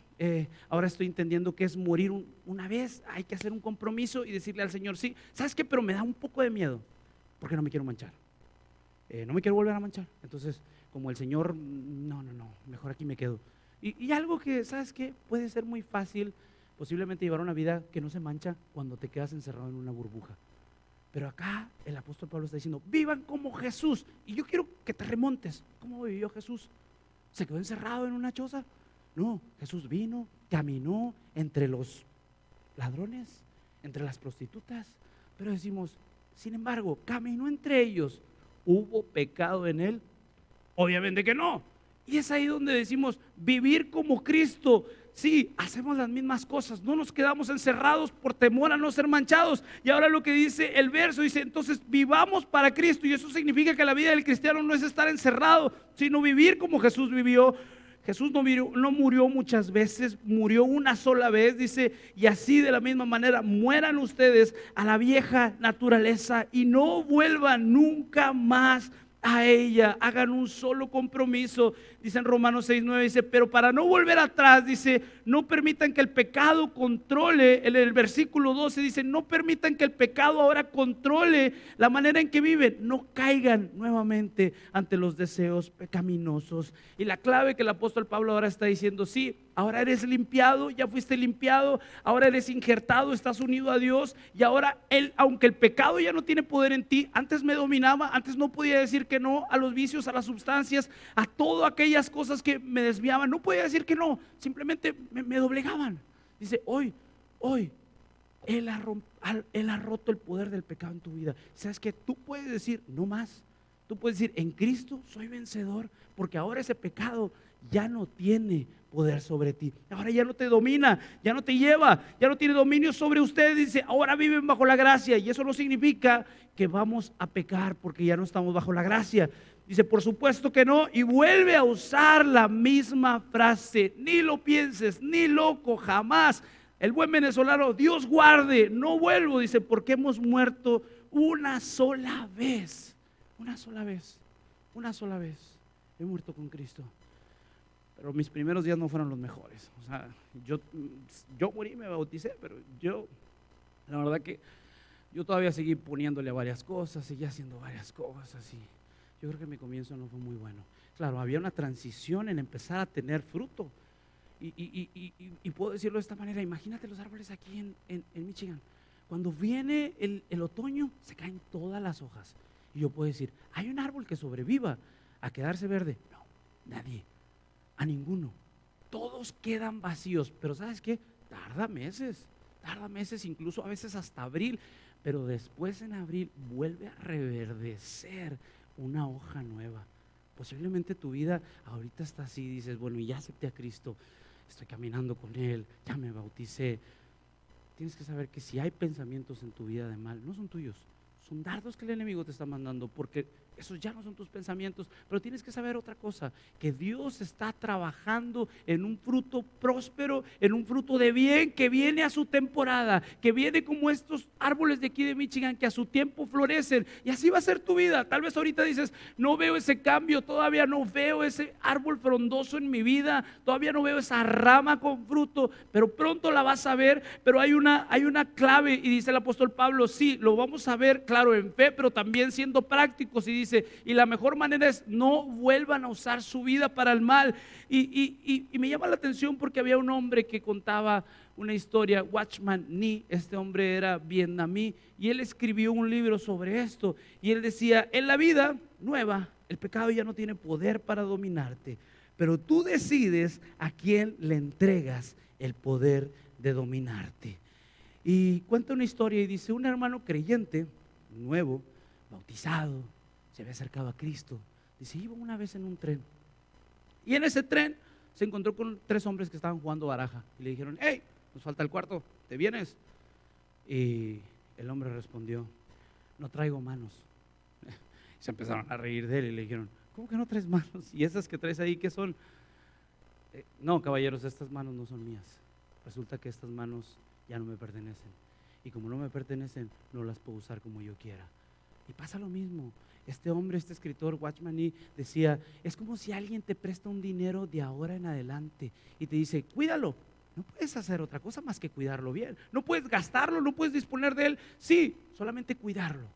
ahora estoy entendiendo que es morir una vez. Hay que hacer un compromiso y decirle al Señor, sí, ¿sabes qué? Pero me da un poco de miedo, porque no me quiero manchar, no me quiero volver a manchar. Entonces, como el Señor, no, mejor aquí me quedo. Y algo que, ¿sabes qué? Puede ser muy fácil, posiblemente llevar una vida que no se mancha cuando te quedas encerrado en una burbuja. Pero acá el apóstol Pablo está diciendo, vivan como Jesús. Y yo quiero que te remontes. ¿Cómo vivió Jesús? ¿Se quedó encerrado en una choza? No, Jesús vino, caminó entre los ladrones, entre las prostitutas. Pero decimos, sin embargo, caminó entre ellos. ¿Hubo pecado en él? Obviamente que no. Y es ahí donde decimos, vivir como Cristo. Sí, hacemos las mismas cosas, no nos quedamos encerrados por temor a no ser manchados. Y ahora lo que dice el verso, dice, entonces vivamos para Cristo. Y eso significa que la vida del cristiano no es estar encerrado, sino vivir como Jesús vivió. Jesús no murió muchas veces, murió una sola vez, dice, y así de la misma manera mueran ustedes a la vieja naturaleza y no vuelvan nunca más a ella, hagan un solo compromiso, dice en Romanos 6:9, dice, pero para no volver atrás, dice, no permitan que el pecado controle, en el versículo 12 dice, no permitan que el pecado ahora controle la manera en que viven, no caigan nuevamente ante los deseos pecaminosos. Y la clave que el apóstol Pablo ahora está diciendo, sí, ahora eres limpiado, ya fuiste limpiado, ahora eres injertado, estás unido a Dios, y ahora aunque el pecado ya no tiene poder en ti, antes me dominaba, antes no podía decir que no a los vicios, a las sustancias, a todas aquellas cosas que me desviaban, no podía decir que no, simplemente me doblegaban. Dice, hoy Él ha roto el poder del pecado en tu vida. ¿Sabes qué? Tú puedes decir, no más. Tú puedes decir, en Cristo soy vencedor, porque ahora ese pecado ya no tiene poder sobre ti. Ahora ya no te domina, ya no te lleva, ya no tiene dominio sobre ustedes. Dice, ahora viven bajo la gracia, y eso no significa que vamos a pecar porque ya no estamos bajo la gracia. Dice, por supuesto que no, y vuelve a usar la misma frase, ni lo pienses, ni loco, jamás. El buen venezolano, Dios guarde, no vuelvo, dice, porque hemos muerto una sola vez, una sola vez, he muerto con Cristo. Pero mis primeros días no fueron los mejores. O sea, yo morí, me bauticé, pero la verdad que yo todavía seguí poniéndole a varias cosas, seguí haciendo varias cosas, y yo creo que mi comienzo no fue muy bueno. Claro, había una transición en empezar a tener fruto. Y puedo decirlo de esta manera, imagínate los árboles aquí en Michigan. Cuando viene el otoño, se caen todas las hojas. Y yo puedo decir, ¿hay un árbol que sobreviva a quedarse verde? No, nadie, a ninguno. Todos quedan vacíos, pero ¿sabes qué? Tarda meses, incluso a veces hasta abril. Pero después en abril vuelve a reverdecer una hoja nueva. Posiblemente tu vida ahorita está así, dices, bueno, ya acepté a Cristo, estoy caminando con Él, ya me bauticé. Tienes que saber que si hay pensamientos en tu vida de mal, no son tuyos, son dardos que el enemigo te está mandando, porque esos ya no son tus pensamientos. Pero tienes que saber otra cosa, que Dios está trabajando en un fruto próspero, en un fruto de bien que viene a su temporada, que viene como estos árboles de aquí de Michigan que a su tiempo florecen, y así va a ser tu vida. Tal vez ahorita dices, no veo ese cambio, todavía no veo ese árbol frondoso en mi vida, todavía no veo esa rama con fruto, pero pronto la vas a ver. Pero hay una clave, y dice el apóstol Pablo, sí, lo vamos a ver, claro, en fe, pero también siendo prácticos. Y dice, y la mejor manera es no vuelvan a usar su vida para el mal. Y me llama la atención porque había un hombre que contaba una historia, Watchman Nee, este hombre era vietnamí, y él escribió un libro sobre esto, y él decía, en la vida nueva, el pecado ya no tiene poder para dominarte, pero tú decides a quién le entregas el poder de dominarte. Y cuenta una historia y dice, un hermano creyente, nuevo, bautizado, se había acercado a Cristo. Dice, iba una vez en un tren, y en ese tren se encontró con 3 hombres que estaban jugando baraja, y le dijeron, hey, nos falta el cuarto, ¿te vienes? Y el hombre respondió, no traigo manos. Se empezaron a reír de él y le dijeron, ¿cómo que no traes manos? ¿Y esas que traes ahí qué son? No, caballeros, estas manos no son mías. Resulta que estas manos ya no me pertenecen. Y como no me pertenecen, no las puedo usar como yo quiera. Y pasa lo mismo. Este hombre, este escritor, Watchman Nee, decía, es como si alguien te presta un dinero de ahora en adelante y te dice, cuídalo. No puedes hacer otra cosa más que cuidarlo bien. No puedes gastarlo, no puedes disponer de él. Sí, solamente cuidarlo.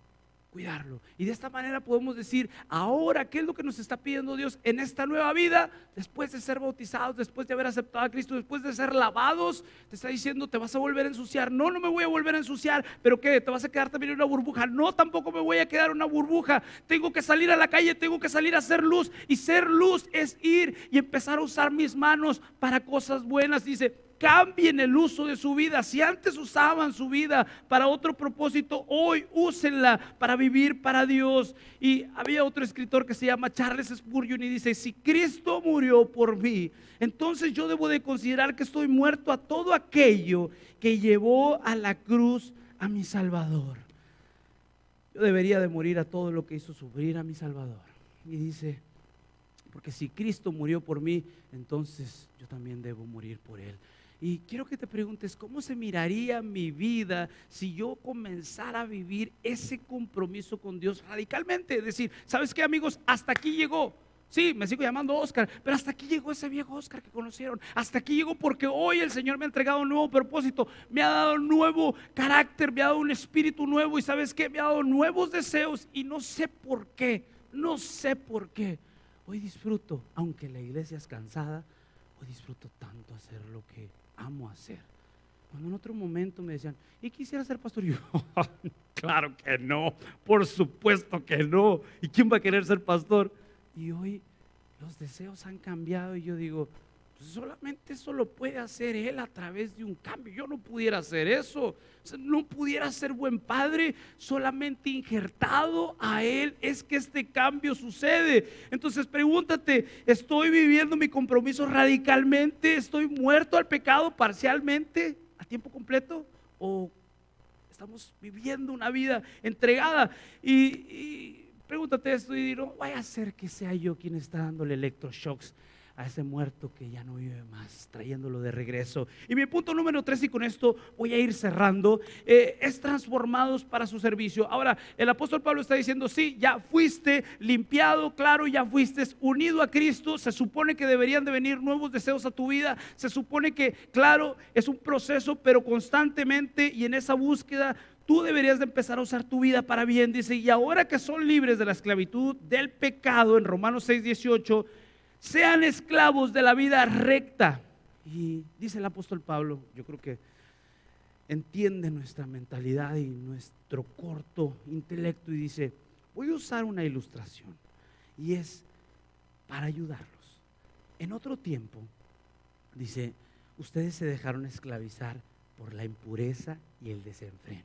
Y de esta manera podemos decir, ahora, ¿qué es lo que nos está pidiendo Dios en esta nueva vida? Después de ser bautizados, después de haber aceptado a Cristo, después de ser lavados, te está diciendo, te vas a volver a ensuciar. No, no me voy a volver a ensuciar, pero ¿qué? ¿Te vas a quedar también en una burbuja? No, tampoco me voy a quedar en una burbuja. Tengo que salir a la calle, tengo que salir a hacer luz. Y ser luz es ir y empezar a usar mis manos para cosas buenas. Dice, cambien el uso de su vida. Si antes usaban su vida para otro propósito, hoy úsenla para vivir para Dios. Y había otro escritor que se llama Charles Spurgeon y dice, si Cristo murió por mí, entonces yo debo de considerar que estoy muerto a todo aquello que llevó a la cruz a mi Salvador. Yo debería de morir a todo lo que hizo sufrir a mi Salvador. Y dice, porque si Cristo murió por mí, entonces yo también debo morir por Él. Y quiero que te preguntes, ¿cómo se miraría mi vida si yo comenzara a vivir ese compromiso con Dios radicalmente? Es decir, ¿sabes qué, amigos? Hasta aquí llegó. Sí, me sigo llamando Oscar, pero hasta aquí llegó ese viejo Oscar que conocieron. Hasta aquí llegó porque hoy el Señor me ha entregado un nuevo propósito, me ha dado un nuevo carácter, me ha dado un espíritu nuevo y ¿sabes qué? Me ha dado nuevos deseos y no sé por qué, no sé por qué. Hoy disfruto, aunque la iglesia es cansada, hoy disfruto tanto hacer lo que amo hacer. Cuando en otro momento me decían, ¿y quisiera ser pastor? Y yo, claro que no, por supuesto que no. ¿Y quién va a querer ser pastor? Y hoy los deseos han cambiado y yo digo, pues solamente eso lo puede hacer Él a través de un cambio. Yo no pudiera hacer eso. O sea, no pudiera ser buen padre. Solamente injertado a Él es que este cambio sucede. Entonces pregúntate, ¿estoy viviendo mi compromiso radicalmente? ¿Estoy muerto al pecado parcialmente, a tiempo completo? ¿O estamos viviendo una vida entregada? Y pregúntate esto y no vaya a ser que sea yo quien está dándole electroshocks a ese muerto que ya no vive más, trayéndolo de regreso. Y mi punto número 3, y con esto voy a ir cerrando, es transformados para su servicio. Ahora, el apóstol Pablo está diciendo, sí, ya fuiste limpiado, claro, ya fuiste unido a Cristo, se supone que deberían de venir nuevos deseos a tu vida, se supone que, claro, es un proceso, pero constantemente y en esa búsqueda, tú deberías de empezar a usar tu vida para bien. Dice, y ahora que son libres de la esclavitud del pecado, en Romanos 6:18, sean esclavos de la vida recta. Y dice el apóstol Pablo, yo creo que entiende nuestra mentalidad y nuestro corto intelecto y dice, voy a usar una ilustración y es para ayudarlos. En otro tiempo, dice, ustedes se dejaron esclavizar por la impureza y el desenfreno,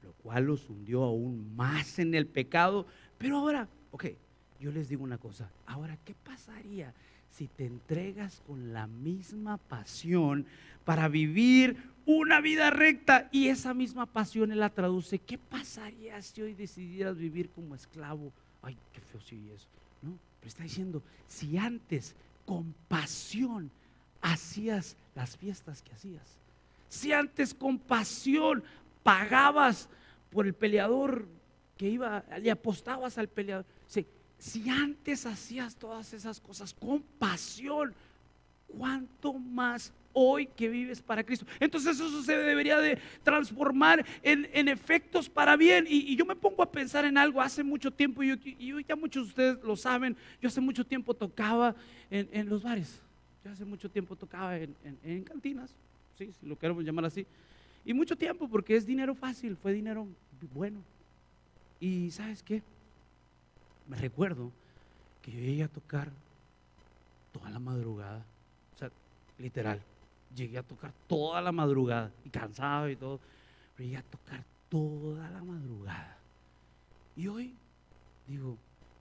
lo cual los hundió aún más en el pecado. Pero ahora, yo les digo una cosa, ahora, ¿qué pasaría si te entregas con la misma pasión para vivir una vida recta? Y esa misma pasión Él la traduce, ¿qué pasaría si hoy decidieras vivir como esclavo? Ay, qué feo si eso, ¿no? Pero está diciendo, si antes con pasión hacías las fiestas que hacías, si antes con pasión pagabas por el peleador que iba, le apostabas al peleador, si antes hacías todas esas cosas con pasión, ¿cuánto más hoy que vives para Cristo? Entonces eso se debería de transformar en efectos para bien. Y yo me pongo a pensar en algo hace mucho tiempo, y ya muchos de ustedes lo saben, yo hace mucho tiempo tocaba en los bares, yo hace mucho tiempo tocaba en cantinas, ¿sí? Si lo queremos llamar así, y mucho tiempo porque es dinero fácil, fue dinero bueno. Y ¿sabes qué? Me recuerdo que yo llegué a tocar toda la madrugada, o sea, literal, llegué a tocar toda la madrugada y cansado y todo, pero llegué a tocar toda la madrugada. Y hoy digo,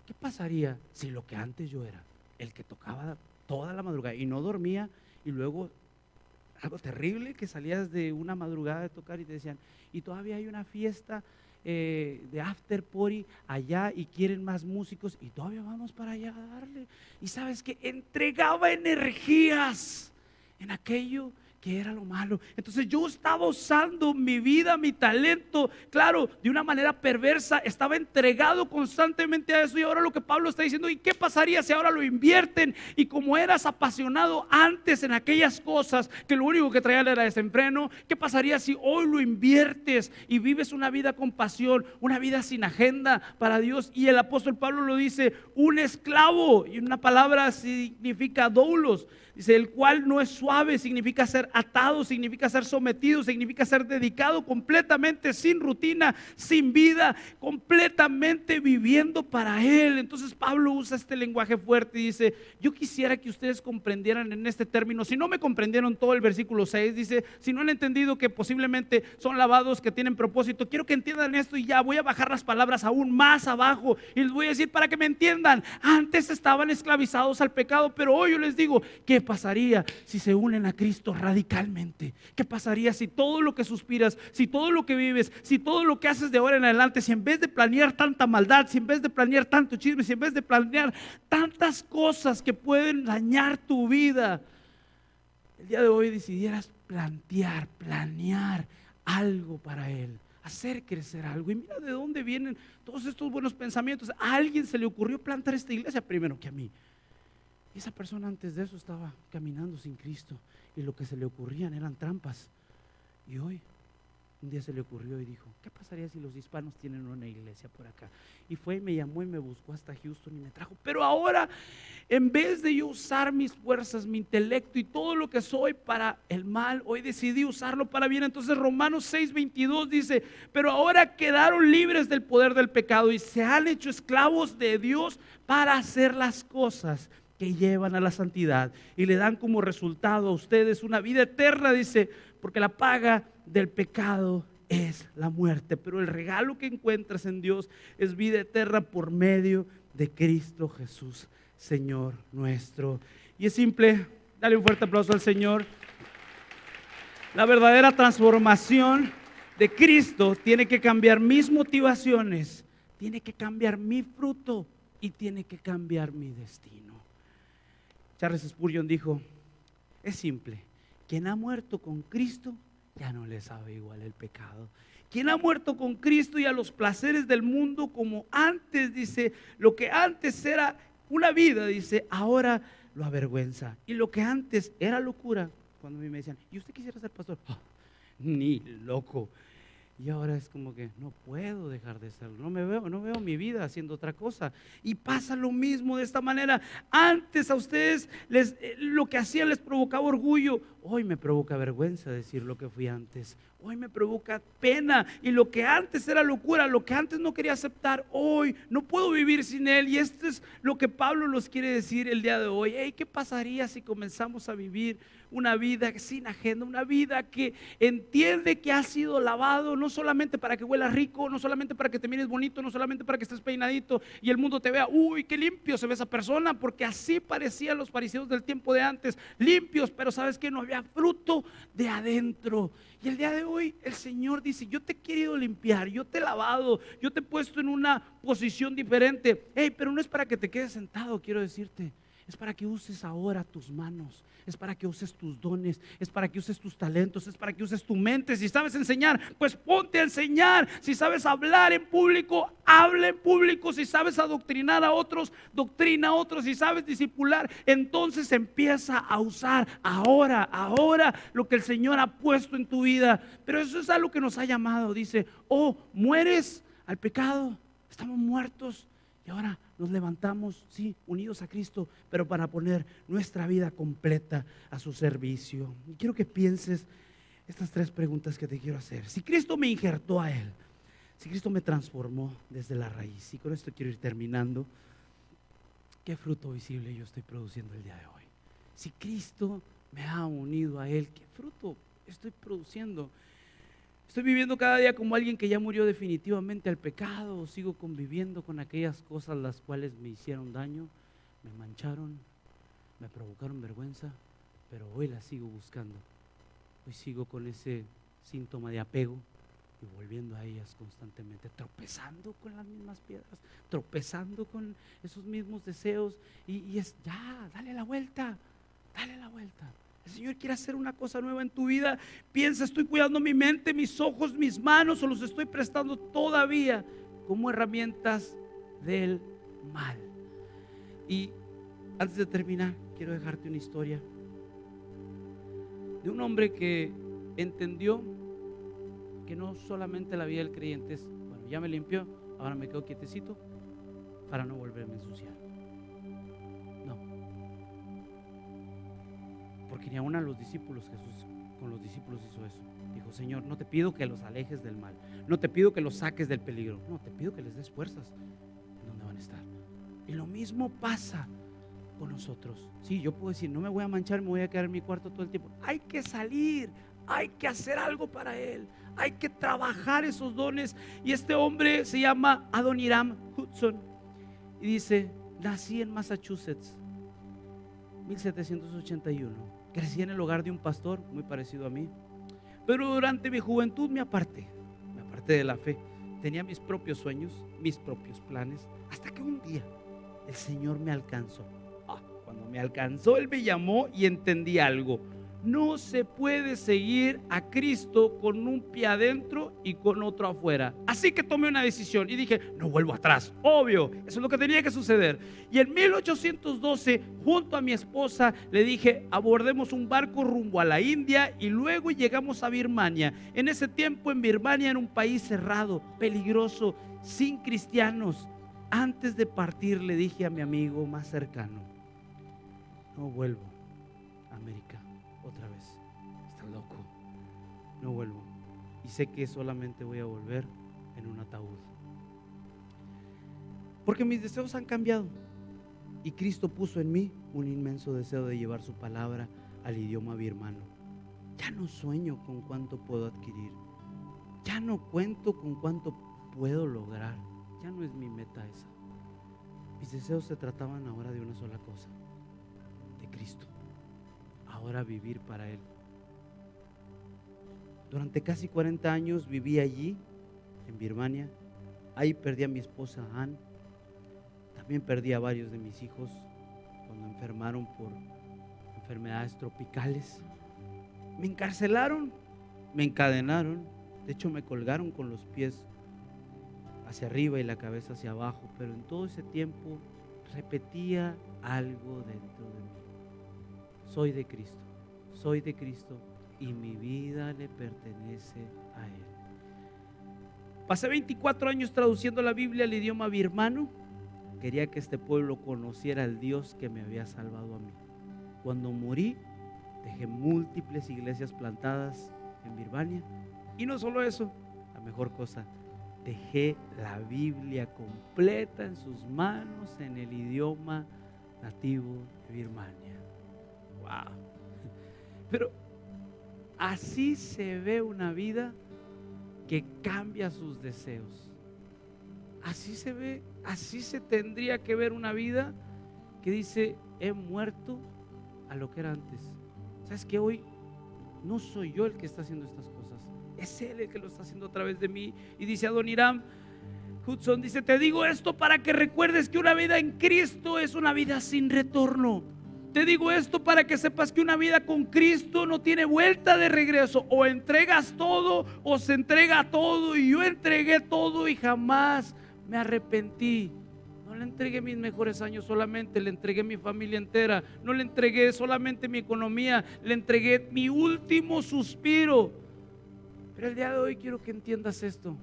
¿qué pasaría si lo que antes yo era, el que tocaba toda la madrugada y no dormía y luego algo terrible, que salías de una madrugada de tocar y te decían, y todavía hay una fiesta de after party allá y quieren más músicos y todavía vamos para allá a darle. Y sabes que entregaba energías en aquello que era lo malo. Entonces yo estaba usando mi vida, mi talento, claro, de una manera perversa, estaba entregado constantemente a eso. Y ahora lo que Pablo está diciendo, ¿y qué pasaría si ahora lo invierten? Y como eras apasionado antes en aquellas cosas que lo único que traían era desenfreno, ¿qué pasaría si hoy lo inviertes y vives una vida con pasión, una vida sin agenda para Dios? Y el apóstol Pablo lo dice, un esclavo, y una palabra significa doulos, dice, el cual no es suave, significa ser atado, significa ser sometido, significa ser dedicado completamente, sin rutina, sin vida, completamente viviendo para Él. Entonces Pablo usa este lenguaje fuerte y dice, yo quisiera que ustedes comprendieran en este término, si no me comprendieron todo el versículo 6, dice, si no han entendido que posiblemente son lavados que tienen propósito, quiero que entiendan esto y ya voy a bajar las palabras aún más abajo y les voy a decir para que me entiendan. Antes estaban esclavizados al pecado, pero hoy yo les digo, ¿qué pasaría si se unen a Cristo radicalmente? ¿Qué pasaría si todo lo que suspiras, si todo lo que vives, si todo lo que haces de ahora en adelante, si en vez de planear tanta maldad, si en vez de planear tanto chisme, si en vez de planear tantas cosas que pueden dañar tu vida, el día de hoy decidieras planear algo para Él, hacer crecer algo? Y mira de dónde vienen todos estos buenos pensamientos. A alguien se le ocurrió plantar esta iglesia primero que a mí. Esa persona antes de eso estaba caminando sin Cristo y lo que se le ocurrían eran trampas. Y hoy, un día se le ocurrió y dijo, ¿qué pasaría si los hispanos tienen una iglesia por acá? Y fue y me llamó y me buscó hasta Houston y me trajo. Pero ahora, en vez de yo usar mis fuerzas, mi intelecto y todo lo que soy para el mal, hoy decidí usarlo para bien. Entonces Romanos 6:22 dice, pero ahora quedaron libres del poder del pecado y se han hecho esclavos de Dios para hacer las cosas que llevan a la santidad y le dan como resultado a ustedes una vida eterna, dice, porque la paga del pecado es la muerte, pero el regalo que encuentras en Dios es vida eterna por medio de Cristo Jesús, Señor nuestro. Y es simple, dale un fuerte aplauso al Señor. La verdadera transformación de Cristo tiene que cambiar mis motivaciones, tiene que cambiar mi fruto y tiene que cambiar mi destino. Charles Spurgeon dijo, es simple, quien ha muerto con Cristo ya no le sabe igual el pecado. Quien ha muerto con Cristo y a los placeres del mundo como antes, dice, lo que antes era una vida, dice, ahora lo avergüenza. Y lo que antes era locura, cuando a mí me decían, ¿y usted quisiera ser pastor? Oh, ni loco. Y ahora es como que no puedo dejar de serlo, no veo mi vida haciendo otra cosa. Y pasa lo mismo de esta manera. Antes a ustedes lo que hacían les provocaba orgullo. Hoy me provoca vergüenza decir lo que fui antes. Hoy me provoca pena. Y lo que antes era locura, lo que antes no quería aceptar, hoy no puedo vivir sin Él. Y esto es lo que Pablo nos quiere decir el día de hoy. Hey, ¿qué pasaría si comenzamos a vivir una vida sin agenda, una vida que entiende que ha sido lavado, no solamente para que huela rico, no solamente para que te mires bonito, no solamente para que estés peinadito y el mundo te vea, uy, qué limpio se ve esa persona, porque así parecían los fariseos del tiempo de antes, limpios, pero sabes que no había fruto de adentro. Y el día de hoy el Señor dice, yo te he querido limpiar, yo te he lavado, yo te he puesto en una posición diferente. Hey, pero no es para que te quedes sentado, quiero decirte, es para que uses ahora tus manos, es para que uses tus dones, es para que uses tus talentos, es para que uses tu mente. Si sabes enseñar, pues ponte a enseñar. Si sabes hablar en público, habla en público. Si sabes adoctrinar a otros, doctrina a otros. Si sabes discipular, entonces empieza a usar ahora lo que el Señor ha puesto en tu vida. Pero eso es algo que nos ha llamado. Dice, oh, mueres al pecado, estamos muertos. Y ahora nos levantamos, sí, unidos a Cristo, pero para poner nuestra vida completa a su servicio. Y quiero que pienses estas 3 preguntas que te quiero hacer. Si Cristo me injertó a Él, si Cristo me transformó desde la raíz, y con esto quiero ir terminando, ¿qué fruto visible yo estoy produciendo el día de hoy? Si Cristo me ha unido a Él, ¿qué fruto estoy produciendo? ¿Estoy viviendo cada día como alguien que ya murió definitivamente al pecado o sigo conviviendo con aquellas cosas las cuales me hicieron daño, me mancharon, me provocaron vergüenza, pero hoy las sigo buscando Hoy sigo con ese síntoma de apego y volviendo a ellas constantemente, tropezando con las mismas piedras, tropezando con esos mismos deseos y es ya, dale la vuelta, dale la vuelta. El Señor quiere hacer una cosa nueva en tu vida. Piensa, estoy cuidando mi mente, mis ojos, mis manos, o los estoy prestando todavía como herramientas del mal. Y antes de terminar, quiero dejarte una historia de un hombre que entendió que no solamente la vida del creyente es, bueno, ya me limpió, ahora me quedo quietecito para no volverme a ensuciar. No, porque ni aún a los discípulos, Jesús con los discípulos hizo eso. Dijo, Señor, no te pido que los alejes del mal, no te pido que los saques del peligro, no, te pido que les des fuerzas en donde van a estar. Y lo mismo pasa con nosotros. Sí, yo puedo decir, no me voy a manchar, me voy a quedar en mi cuarto todo el tiempo. Hay que salir, hay que hacer algo para Él, hay que trabajar esos dones. Y este hombre se llama Adoniram Hudson y dice, nací en Massachusetts, 1781. Crecí en el hogar de un pastor muy parecido a mí, pero durante mi juventud me aparté de la fe. Tenía mis propios sueños, mis propios planes, hasta que un día el Señor me alcanzó. Cuando me alcanzó, Él me llamó y entendí algo. No se puede seguir a Cristo con un pie adentro y con otro afuera. Así que tomé una decisión y dije, no vuelvo atrás. Obvio, eso es lo que tenía que suceder. Y en 1812, junto a mi esposa, le dije, abordemos un barco rumbo a la India y luego llegamos a Birmania. En ese tiempo en Birmania era un país cerrado, peligroso, sin cristianos. Antes de partir le dije a mi amigo más cercano, no vuelvo a América otra vez, está loco, no vuelvo, y sé que solamente voy a volver en un ataúd, porque mis deseos han cambiado y Cristo puso en mí un inmenso deseo de llevar su palabra al idioma birmano. Ya no sueño con cuánto puedo adquirir, ya no cuento con cuánto puedo lograr, ya no es mi meta esa. Mis deseos se trataban ahora de una sola cosa, de Cristo. Ahora vivir para Él. Durante casi 40 años viví allí, en Birmania. Ahí perdí a mi esposa Ann. También perdí a varios de mis hijos cuando enfermaron por enfermedades tropicales. Me encarcelaron, me encadenaron. De hecho, me colgaron con los pies hacia arriba y la cabeza hacia abajo. Pero en todo ese tiempo repetía algo dentro de mí. Soy de Cristo y mi vida le pertenece a Él. Pasé 24 años traduciendo la Biblia al idioma birmano. Quería que este pueblo conociera al Dios que me había salvado a mí. Cuando morí, dejé múltiples iglesias plantadas en Birmania. Y no solo eso, la mejor cosa, dejé la Biblia completa en sus manos en el idioma nativo de Birmania. Wow. Pero así se ve una vida que cambia sus deseos. Así se ve, así se tendría que ver una vida que dice, he muerto a lo que era antes. ¿Sabes qué? Hoy no soy yo el que está haciendo estas cosas, es Él el que lo está haciendo a través de mí. Y dice Adoniram Hudson, dice, te digo esto para que recuerdes que una vida en Cristo es una vida sin retorno. Te digo esto para que sepas que una vida con Cristo no tiene vuelta de regreso. O entregas todo o se entrega todo. Y yo entregué todo y jamás me arrepentí. No le entregué mis mejores años solamente, le entregué mi familia entera. No le entregué solamente mi economía, le entregué mi último suspiro. Pero el día de hoy quiero que entiendas esto.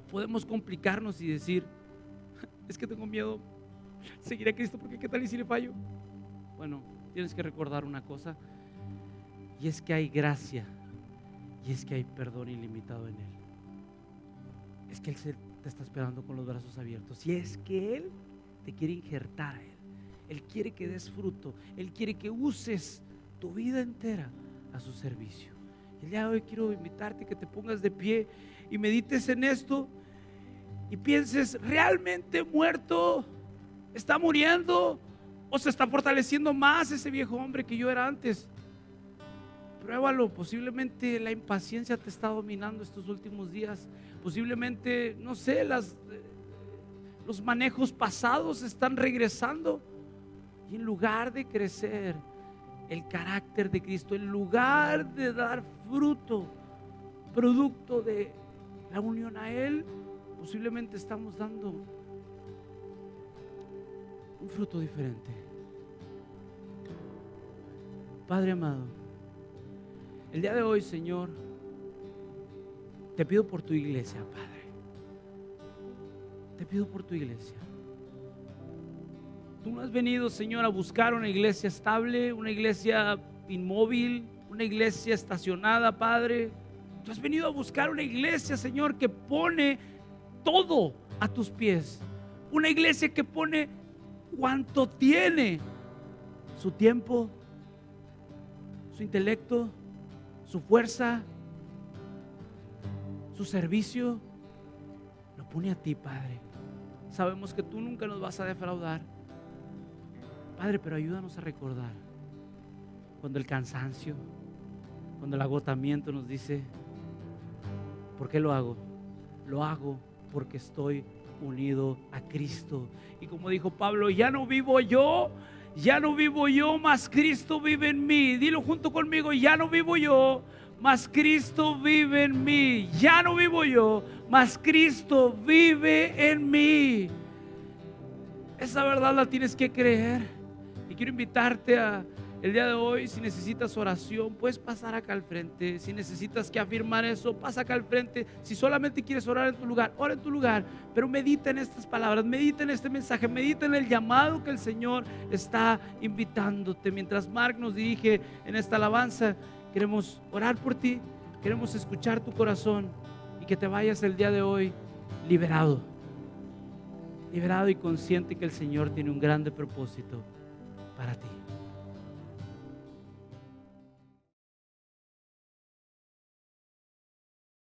Podemos complicarnos y decir, es que tengo miedo seguir a Cristo porque qué tal y si le fallo. Bueno, tienes que recordar una cosa, y es que hay gracia, y es que hay perdón ilimitado en Él. Es que Él te está esperando con los brazos abiertos, y es que Él te quiere injertar a Él. Él quiere que des fruto, Él quiere que uses tu vida entera a su servicio. El día de hoy quiero invitarte a que te pongas de pie y medites en esto y pienses, ¿realmente muerto? ¿Está muriendo? ¿O se está fortaleciendo más ese viejo hombre que yo era antes? Pruébalo. Posiblemente la impaciencia te está dominando estos últimos días. Posiblemente, no sé, los manejos pasados están regresando. Y en lugar de crecer el carácter de Cristo, en lugar de dar fruto, producto de la unión a Él, posiblemente estamos dando un fruto diferente. Padre amado, el día de hoy, Señor, te pido por tu iglesia, Padre. Te pido por tu iglesia. Tú no has venido, Señor, a buscar una iglesia estable, una iglesia inmóvil, una iglesia estacionada, Padre. Tú has venido a buscar una iglesia, Señor, que pone todo a tus pies. Una iglesia que pone cuanto tiene: su tiempo, su intelecto, su fuerza, su servicio. Lo pone a ti, Padre. Sabemos que tú nunca nos vas a defraudar, Padre, pero ayúdanos a recordar cuando el cansancio, cuando el agotamiento nos dice: ¿por qué lo hago? Lo hago porque estoy unido a Cristo. Y como dijo Pablo, ya no vivo yo, mas Cristo vive en mí. Dilo junto conmigo: ya no vivo yo, mas Cristo vive en mí. Ya no vivo yo, mas Cristo vive en mí. Esa verdad la tienes que creer. Y quiero invitarte el día de hoy, si necesitas oración, puedes pasar acá al frente. Si necesitas que afirmar eso, pasa acá al frente. Si solamente quieres orar en tu lugar, ora en tu lugar. Pero medita en estas palabras, medita en este mensaje, medita en el llamado que el Señor está invitándote. Mientras Mark nos dirige en esta alabanza, queremos orar por ti, queremos escuchar tu corazón y que te vayas el día de hoy liberado y consciente que el Señor tiene un grande propósito para ti.